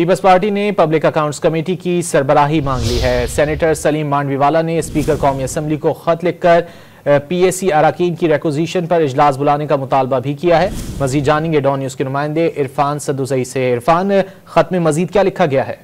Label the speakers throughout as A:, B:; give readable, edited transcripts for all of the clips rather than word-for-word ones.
A: Peoples party ने public accounts committee की सरबराही मांग ली है। सेनेटर सलीम मांडवीवाला ने स्पीकर कौमी असम्बली को खत लिखकर पीएसी अरकान की रिक्विजिशन पर इजलास बुलाने का मुतालबा भी किया है। मजीद जानेंगे डॉन न्यूज के नुमाइंदे इरफान सदुजई से। इरफान, खत में मजीद क्या लिखा गया है?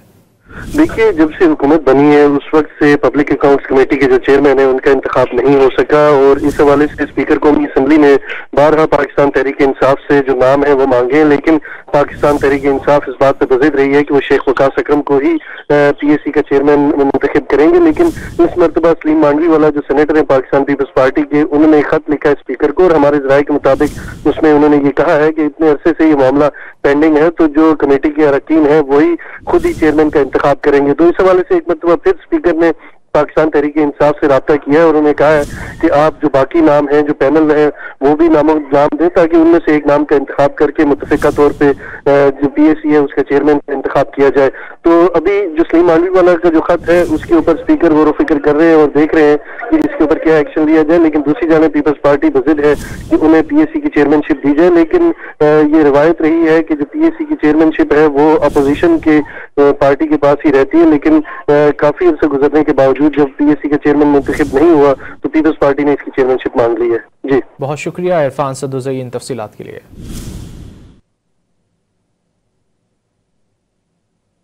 B: देखिए, जब से हुकूमत बनी है उस वक्त से पब्लिक अकाउंट्स कमेटी के जो चेयरमैन है उनका इंतखाब नहीं हो सका और इस हवाले से स्पीकर कौमी असम्बली ने बारहा पाकिस्तान तहरीक इंसाफ से जो नाम है वो मांगे, लेकिन पाकिस्तान तहरीक इंसाफ इस बात पर बज़िद रही है कि वो शेख वकास अकरम को ही पीएसी का चेयरमैन मुंतखब करेंगे। लेकिन इस मरतबा सलीम मांडवीवाला जो सेनेटर है पाकिस्तान पीपल्स पार्टी के, उन्होंने खत लिखा है स्पीकर को और हमारे जराये के मुताबिक उसमें उन्होंने ये कहा है कि इतने अरसे से ये मामला पेंडिंग है तो जो कमेटी के अरकान है वही खुद ही चेयरमैन का इंतखाब करेंगे। तो इस हवाले से एक मरतबा फिर स्पीकर ने पाकिस्तान तहरीक इंसाफ से राब्ता किया है और उन्होंने कहा है कि आप जो बाकी नाम हैं जो पैनल है वो भी नाम दें ताकि उनमें से एक नाम का इंतखाब करके मुतफिका तौर पे जो पीएसी है उसका चेयरमैन का इंतखाब किया जाए। तो अभी जो सलीम मांडवीवाला का जो खत है उसके ऊपर स्पीकर गौर फिक्र कर रहे हैं और देख रहे हैं कि इसके ऊपर क्या एक्शन लिया जाए। लेकिन दूसरी जाने पीपल्स पार्टी बज़िद है कि उन्हें पीएसी की चेयरमैनशिप दी जाए। लेकिन ये रिवायत रही है कि जो पीएसी की चेयरमैनशिप है वो अपोजिशन के पार्टी के पास ही रहती है, लेकिन काफी अर्सा गुजरने के बावजूद जब पीएसी का चेयरमैन मुंतखब नहीं हुआ तो पीपल्स पार्टी ने इसकी चेयरमैनशिप मांग ली है। जी,
A: बहुत शुक्रिया इरफान सदुजई इन तफसीलात के लिए।